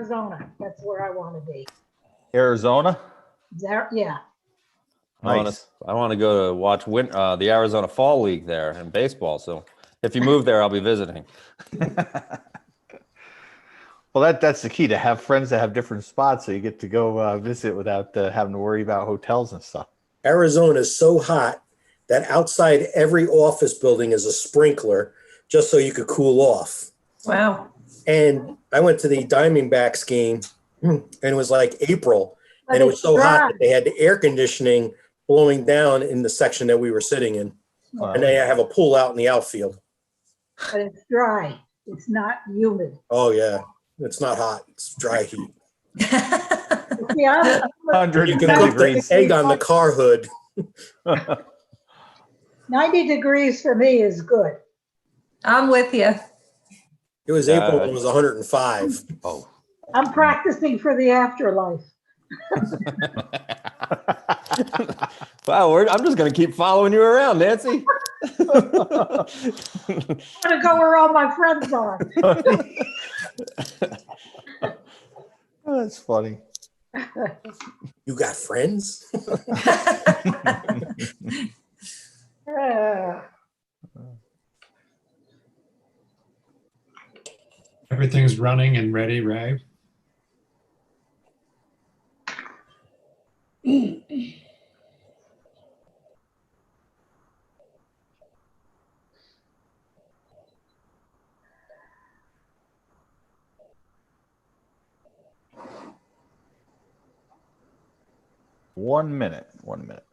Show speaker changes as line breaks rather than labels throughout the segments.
Arizona. That's where I want to be.
Arizona?
There, yeah.
Nice.
I want to go to watch the Arizona Fall League there in baseball. So if you move there, I'll be visiting.
Well, that's the key, to have friends that have different spots so you get to go visit without having to worry about hotels and stuff.
Arizona is so hot that outside every office building is a sprinkler just so you could cool off.
Wow.
And I went to the Diamondbacks game and it was like April
But
and it was
it's
so hot
dry.
that they had the air conditioning blowing down in the section that we were sitting in. And they have a pool out in the outfield.
But it's dry. It's not humid.
Oh yeah. It's not hot. It's dry heat.
See, I'm
110
You can cook the
degrees.
egg on the car hood.
90 degrees for me is good.
I'm with you.
It was April when it was 105.
Oh.
I'm practicing for the afterlife.
Wow, I'm just going to keep following you around, Nancy.
I'm gonna go where all my friends are.
Oh, that's funny.
You got friends?
Uh,
Everything's running and ready, right?
One minute. 1 minute.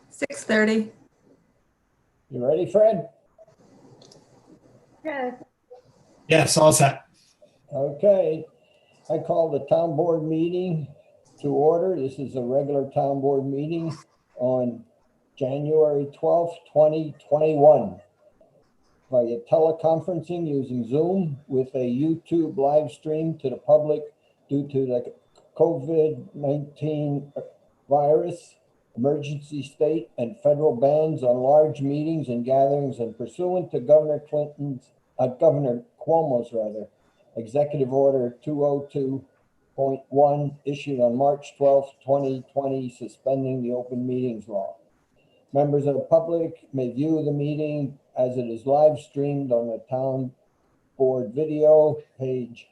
Six 6:30.
You ready, Fred?
yeah,
Yes, all set.
Okay. I call the town board meeting to order. This is a regular town board meeting on January 12th, 2021 via teleconferencing using Zoom with a YouTube live stream to the public due to the COVID-19 virus, emergency state and federal bans on large meetings and gatherings, and pursuant to Governor Cuomo's Executive Order 202.1 issued on March 12th, 2020, suspending the open meetings law. Members of the public may view the meeting as it is live streamed on the town board video page,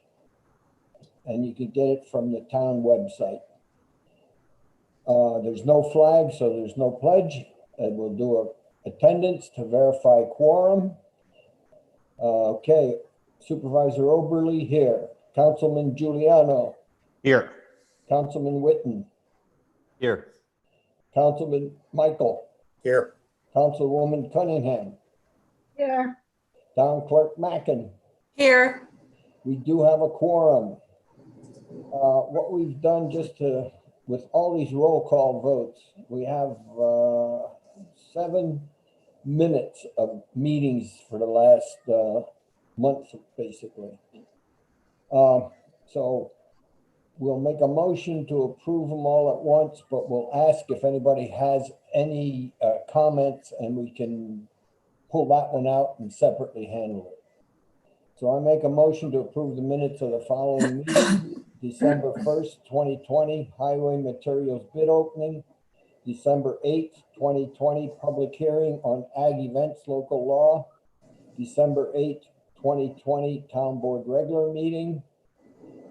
and you can get it from the town website. There's no flag, so there's no pledge, and we'll do a attendance to verify quorum. Okay, Supervisor Oberly here, Councilman Giuliano,
Here.
Councilman Witten,
Here.
Councilman Michael,
Here.
Councilwoman Cunningham,
yeah.
Town Clerk Mackin.
Here.
We do have a quorum. What we've done with all these roll call votes, we have 7 minutes of meetings for the last month, basically. So we'll make a motion to approve them all at once, but we'll ask if anybody has any comments, and we can pull that one out and separately handle it. So I make a motion to approve the minutes of the following meeting. December 1st, 2020, highway materials bid opening. December 8th, 2020, public hearing on ag events local law. December 8th, 2020, town board regular meeting.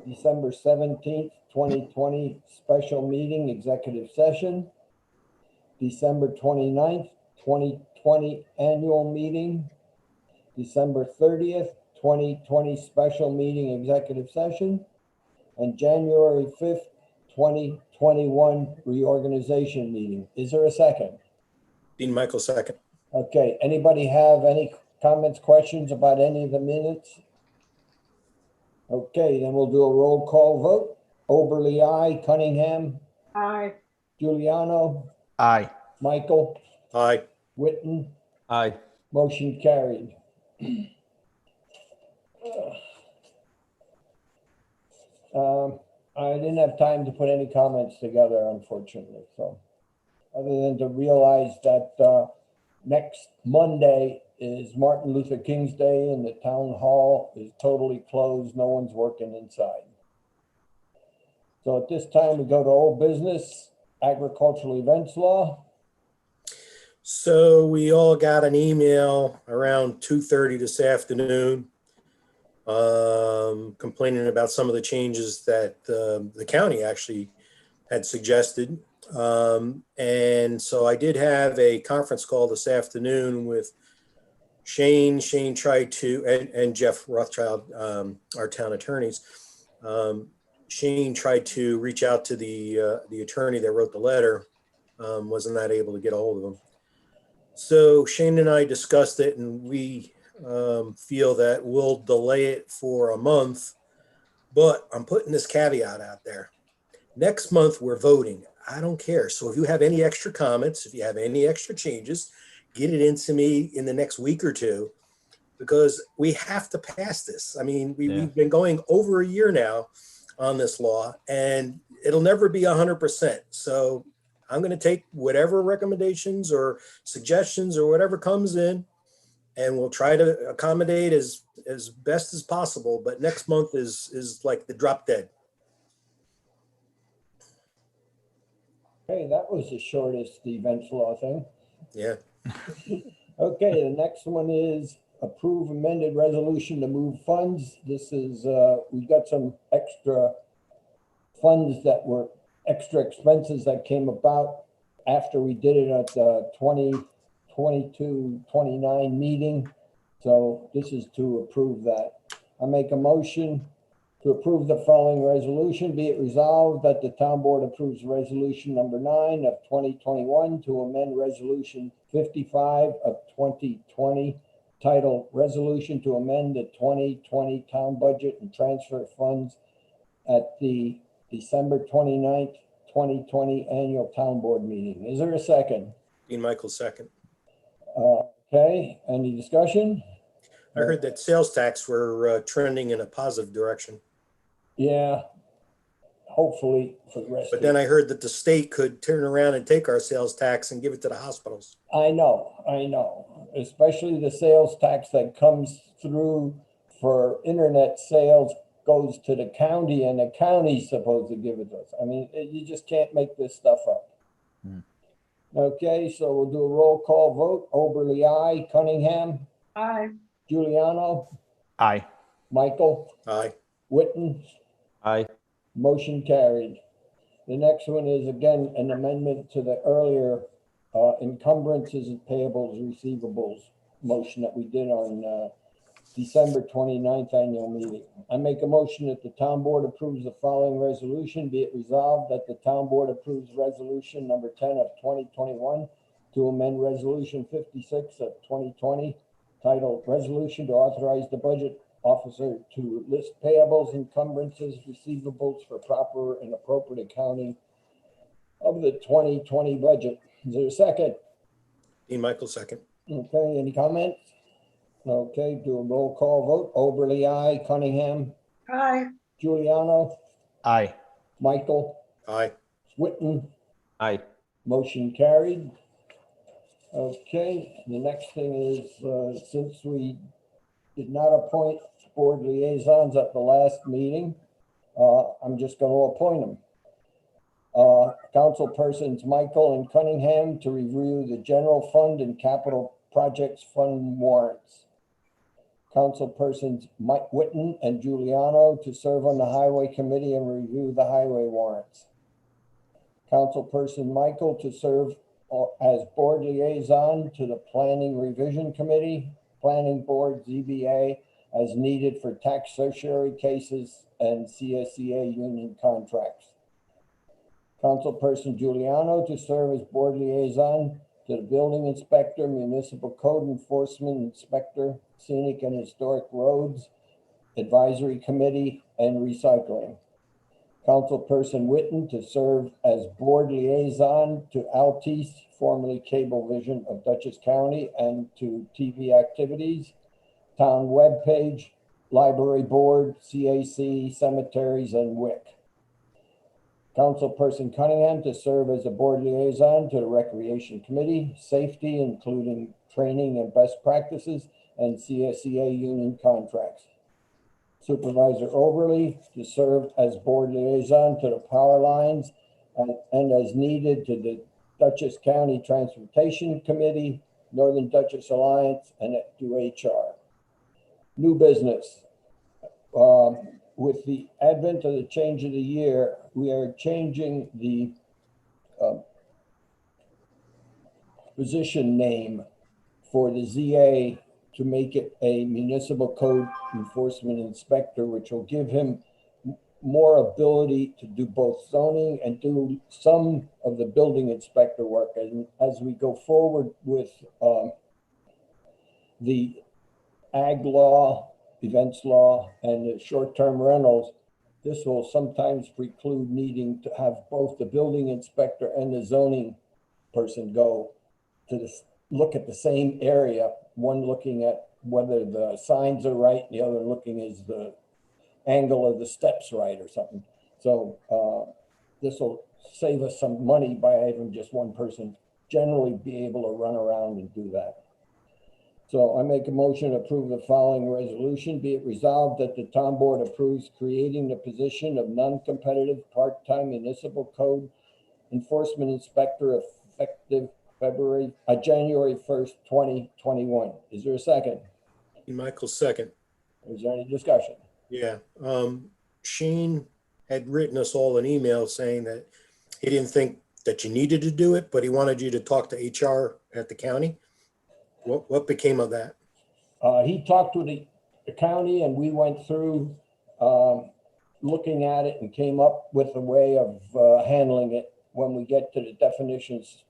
December 17th, 2020, special meeting, executive session. December 29th, 2020, annual meeting. December 30th, 2020, special meeting, executive session. And January 5th, 2021, reorganization meeting. Is there a second?
Dean Michael second.
Okay, anybody have any comments, questions about any of the minutes? Okay, then we'll do a roll call vote. Oberly, aye. Cunningham,
I
Giuliano,
Aye.
Michael,
Aye.
Witten,
Aye.
motion carried. I didn't have time to put any comments together, unfortunately, so. Other than to realize that next Monday is Martin Luther King's Day and the town hall is totally closed. No one's working inside. So at this time, we go to old business, agricultural events law.
So we all got an email around 2:30 this afternoon complaining about some of the changes that the county actually had suggested. And so I did have a conference call this afternoon with Shane. Shane tried to, and Jeff Rothschild, our town attorneys. Shane tried to reach out to the attorney that wrote the letter, was not able to get a hold of him. So Shane and I discussed it, and we feel that we'll delay it for a month, but I'm putting this caveat out there. Next month, we're voting. I don't care. So if you have any extra comments, if you have any extra changes, get it into me in the next week or two, because we have to pass this. I mean, we've been going over a year now on this law, and it'll never be 100%. So I'm going to take whatever recommendations or suggestions or whatever comes in, and we'll try to accommodate as best as possible. But next month is like the drop dead.
Okay, that was the shortest events law thing.
Yeah.
Okay, the next one is approve amended resolution to move funds. This is, we got some extra funds that were extra expenses that came about after we did it at the 2022-29 meeting. So this is to approve that. I make a motion to approve the following resolution. Be it resolved that the town board approves resolution number 9 of 2021 to amend resolution 55 of 2020, titled Resolution to Amend the 2020 Town Budget and Transfer Funds at the December 29th, 2020 Annual Town Board Meeting. Is there a second?
Dean Michael second.
Okay, any discussion?
I heard that sales tax were trending in a positive direction.
Yeah, hopefully for the rest
But
of
then I heard that the state could turn around and take our sales tax and give it to the hospitals.
I know, especially the sales tax that comes through for internet sales goes to the county, and the county's supposed to give it to us. I mean, you just can't make this stuff up. Okay, so we'll do a roll call vote. Oberly, aye. Cunningham,
Aye.
Giuliano,
Aye.
Michael,
Aye.
Witten,
Aye.
motion carried. The next one is again an amendment to the earlier encumbrances and payables, receivables motion that we did on December 29th annual meeting. I make a motion that the town board approves the following resolution. Be it resolved that the town board approves resolution number 10 of 2021 to amend resolution 56 of 2020, titled Resolution to Authorize the Budget Officer to list payables, encumbrances, receivables for proper and appropriate accounting of the 2020 budget. Is there a second?
Dean Michael second.
Okay, any comments? Okay, do a roll call vote. Oberly, aye. Cunningham,
Aye.
Giuliano,
Aye.
Michael,
Aye.
Switten,
Aye.
motion carried. Okay, the next thing is, since we did not appoint board liaisons at the last meeting, I'm just going to appoint them. Councilpersons Michael and Cunningham to review the general fund and capital projects fund warrants. Councilpersons Mike Witten and Giuliano to serve on the highway committee and review the highway warrants. Councilperson Michael to serve as board liaison to the planning revision committee, planning board, ZBA, as needed for tax certiorari cases and CSEA union contracts. Councilperson Giuliano to serve as board liaison to the building inspector, municipal code enforcement inspector, scenic and historic roads, advisory committee, and recycling. Councilperson Witten to serve as board liaison to Altice, formerly Cablevision of Dutchess County, and to TV activities, town webpage, library board, CAC, cemeteries, and WIC. Councilperson Cunningham to serve as a board liaison to the Recreation Committee, Safety, including training and best practices, and CSEA union contracts. Supervisor Overly to serve as board liaison to the power lines and as needed to the Dutchess County Transportation Committee, Northern Dutchess Alliance, and to HR. New business. With the advent of the change of the year, we are changing the position name for the ZA to make it a municipal code enforcement inspector, which will give him more ability to do both zoning and do some of the building inspector work. And as we go forward with the ag law, events law, and the short-term rentals, this will sometimes preclude needing to have both the building inspector and the zoning person go to look at the same area, one looking at whether the signs are right, the other looking is the angle of the steps right or something. So this will save us some money by having just one person generally be able to run around and do that. So I make a motion to approve the following resolution. Be it resolved that the town board approves creating the position of non-competitive part-time municipal code enforcement inspector effective January 1st, 2021. Is there a second?
Michael, second.
Is there any discussion?
Yeah. Shane had written us all an email saying that he didn't think that you needed to do it, but he wanted you to talk to HR at the county. What became of that?
He talked to the county and we went through looking at it and came up with a way of handling it when we get to the definitions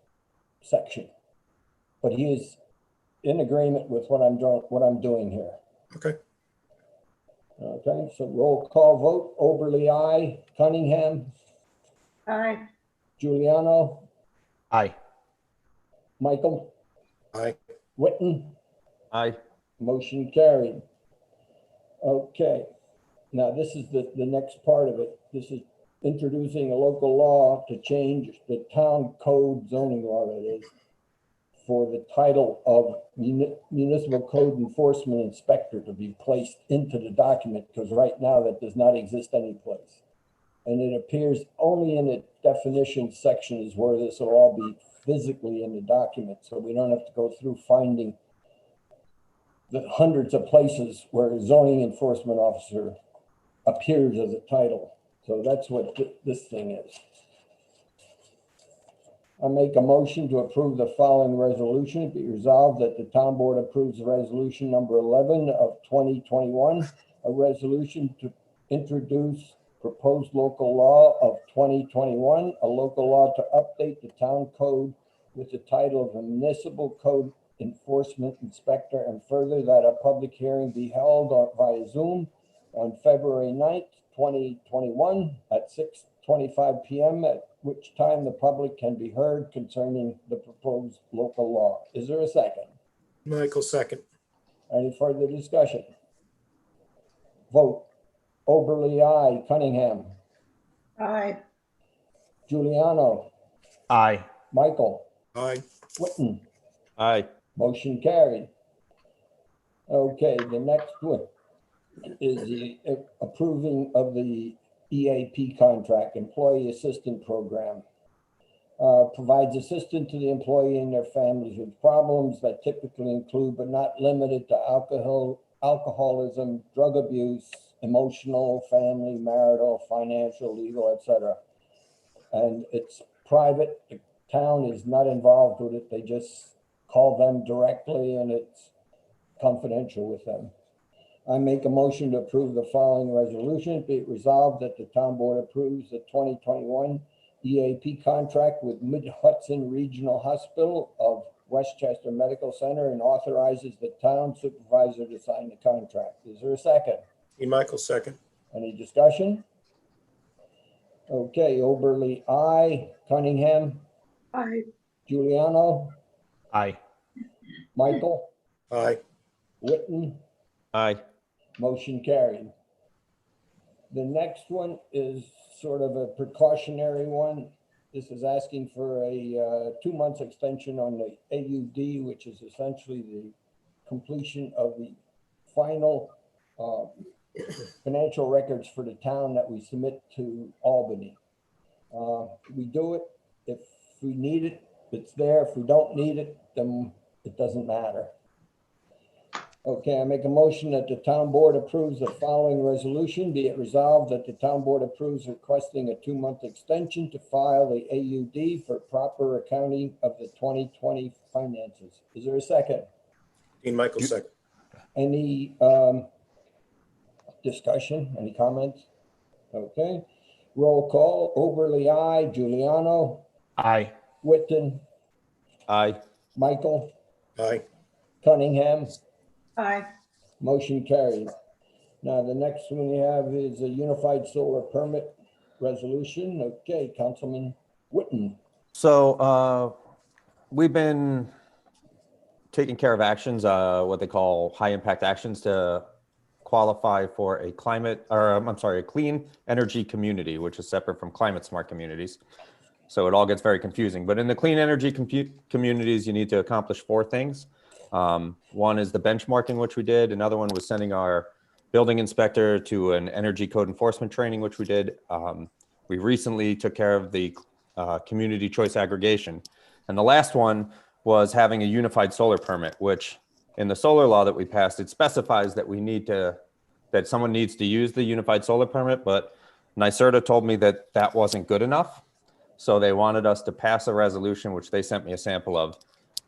section. But he is in agreement with what I'm doing here.
Okay.
Okay, so roll call vote. Oberly, aye. Cunningham,
Aye.
Giuliano,
Aye.
Michael,
Aye.
Witten,
Aye.
motion carried. Okay, now this is the next part of it. This is introducing a local law to change the town code zoning law, that is, for the title of municipal code enforcement inspector to be placed into the document, because right now that does not exist anyplace. And it appears only in the definition section is where this will all be physically in the document. So we don't have to go through finding the hundreds of places where a zoning enforcement officer appears as a title. So that's what this thing is. I make a motion to approve the following resolution. Be resolved that the town board approves resolution number 11 of 2021, a resolution to introduce proposed local law of 2021, a local law to update the town code with the title of a municipal code enforcement inspector, and further that a public hearing be held via Zoom on February 9th, 2021 at 6:25 p.m., at which time the public can be heard concerning the proposed local law. Is there a second?
Michael, second.
Any further discussion? Vote. Oberly, aye. Cunningham,
Aye.
Giuliano,
Aye.
Michael,
Aye.
Witten,
Aye.
motion carried. Okay, the next one is the approving of the EAP contract, Employee Assistance Program. Provides assistance to the employee and their families with problems that typically include but not limited to alcoholism, drug abuse, emotional, family, marital, financial, legal, etc. And it's private. The town is not involved with it. They just call them directly and it's confidential with them. I make a motion to approve the following resolution. Be it resolved that the town board approves the 2021 EAP contract with Mid-Hudson Regional Hospital of Westchester Medical Center and authorizes the town supervisor to sign the contract. Is there a second?
Michael, second.
Any discussion? Okay, Oberly, aye. Cunningham,
Aye.
Giuliano,
Aye.
Michael,
Aye.
Witten,
Aye.
motion carried. The next one is sort of a precautionary one. This is asking for a 2 month extension on the AUD, which is essentially the completion of the final financial records for the town that we submit to Albany. We do it if we need it, it's there. If we don't need it, then it doesn't matter. Okay, I make a motion that the town board approves the following resolution. Be it resolved that the town board approves requesting a 2 month extension to file the AUD for proper accounting of the 2020 finances. Is there a second?
Dean Michael, second.
Any discussion, any comments? Okay, roll call. Overly, aye. Giuliano,
Aye.
Whitton,
Aye.
Michael,
Aye.
Cunningham.
Aye.
Motion carried. Now, the next one we have is a unified solar permit resolution. Okay, Councilman Whitten.
So we've been taking care of actions, what they call high impact actions, to qualify for a a clean energy community, which is separate from climate smart communities. So it all gets very confusing. But in the clean energy communities, you need to accomplish 4 things. One is the benchmarking, which we did. Another one was sending our building inspector to an energy code enforcement training, which we did. We recently took care of the community choice aggregation. And the last one was having a unified solar permit, which in the solar law that we passed, it specifies that that someone needs to use the unified solar permit, but NYSERDA told me that that wasn't good enough. So they wanted us to pass a resolution, which they sent me a sample of,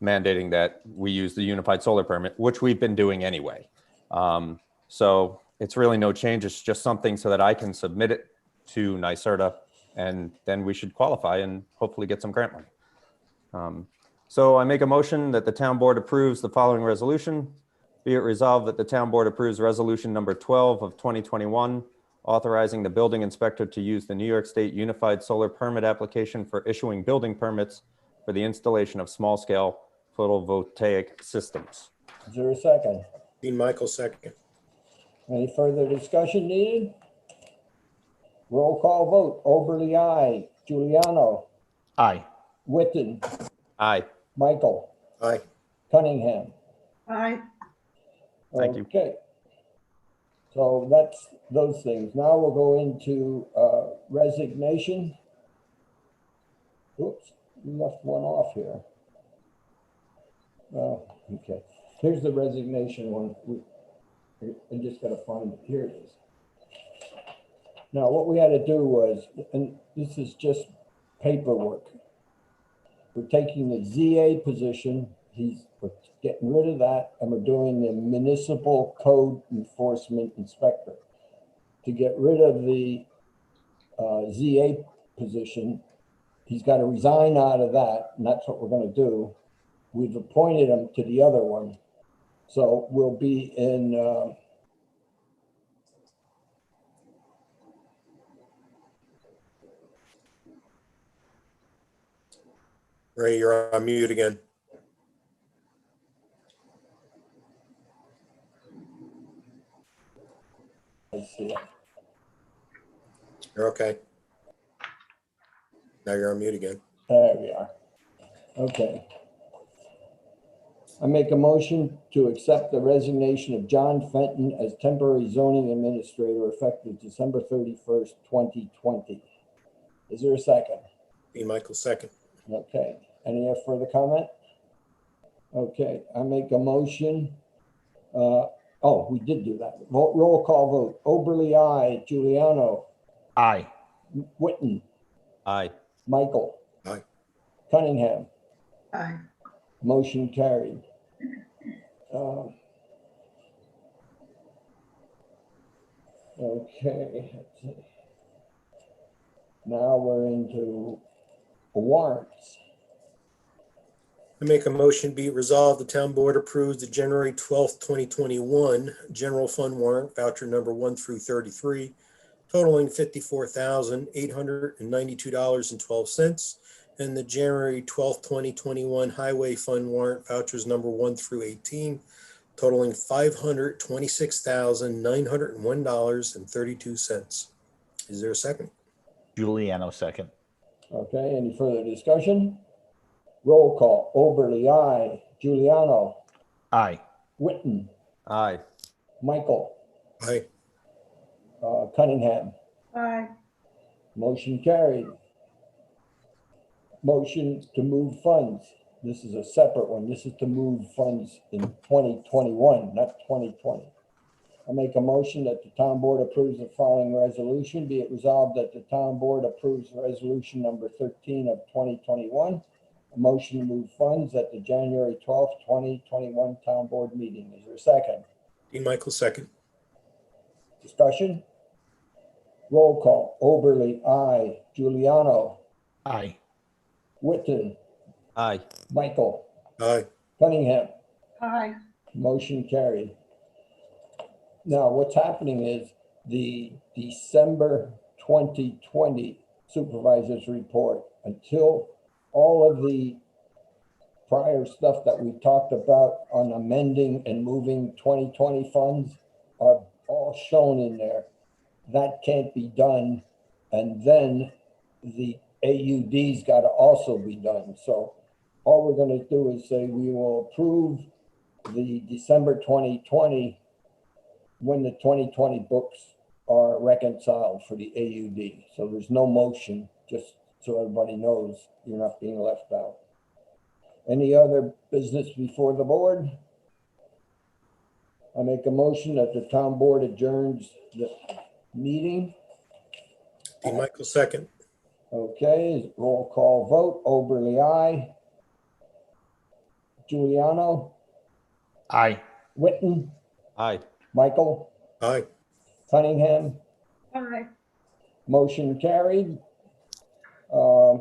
mandating that we use the unified solar permit, which we've been doing anyway. So it's really no change. It's just something so that I can submit it to NYSERDA, and then we should qualify and hopefully get some grant money. So I make a motion that the town board approves the following resolution. Be it resolved that the town board approves resolution number 12 of 2021, authorizing the building inspector to use the New York State Unified Solar Permit application for issuing building permits for the installation of small-scale photovoltaic systems.
Is there a second?
Dean Michael, second.
Any further discussion needed? Roll call vote. Overly, aye. Giuliano,
Aye.
Whitten,
Aye.
Michael,
Aye.
Cunningham.
Aye.
Thank you.
Okay. So that's those things. Now we'll go into resignation. Oops, we left one off here. Oh, okay. Here's the resignation one. I just gotta find it. Here it is. Now, what we had to do was, and this is just paperwork. We're taking the ZA position. We're getting rid of that, and we're doing the municipal code enforcement inspector. To get rid of the ZA position, he's got to resign out of that, and that's what we're going to do. We've appointed him to the other one, so we'll be in.
Ray, you're on mute again.
I see it.
You're okay. Now you're on mute again.
There we are. Okay. I make a motion to accept the resignation of John Fenton as temporary zoning administrator effective December 31st, 2020. Is there a second?
Dean Michael, second.
Okay. Any further comment? Okay. I make a motion. Oh, we did do that. Roll call vote. Oberly, aye. Giuliano,
Aye.
Whitten,
Aye.
Michael.
Aye.
Cunningham.
Aye.
Motion carried. Okay. Let's see. Now we're into warrants.
I make a motion, be it resolved, the town board approves the January 12th, 2021 general fund warrant voucher number 1 through 33, totaling $54,892.12, and the January 12th, 2021 highway fund warrant vouchers number 1 through 18, totaling $526,901.32. Is there a second?
Giuliano second.
Okay, any further discussion? Roll call. Oberly, aye. Giuliano,
Aye.
Witten,
Aye.
Michael,
Aye.
Cunningham.
Aye.
Motion carried. Motion to move funds. This is a separate one. This is to move funds in 2021, not 2020. I make a motion that the town board approves the following resolution. Be it resolved that the town board approves resolution number 13 of 2021. A motion to move funds at the January 12th, 2021 town board meeting. Is there a second?
Dean Michael, second.
Discussion? Roll call. Oberly, aye. Giuliano,
Aye.
Witten,
Aye.
Michael,
Aye.
Cunningham.
Aye.
Motion carried. Now, what's happening is the December 2020 supervisor's report, until all of the prior stuff that we talked about on amending and moving 2020 funds are all shown in there. That can't be done. And then the AUD's got to also be done. So all we're going to do is say we will approve the December 2020 when the 2020 books are reconciled for the AUD. So there's no motion, just so everybody knows you're not being left out. Any other business before the board? I make a motion that the town board adjourns the meeting.
Dean Michael, second.
Okay, roll call vote. Oberly, aye. Giuliano,
Aye.
Witten,
Aye.
Michael,
Aye.
Cunningham.
Aye.
Motion carried.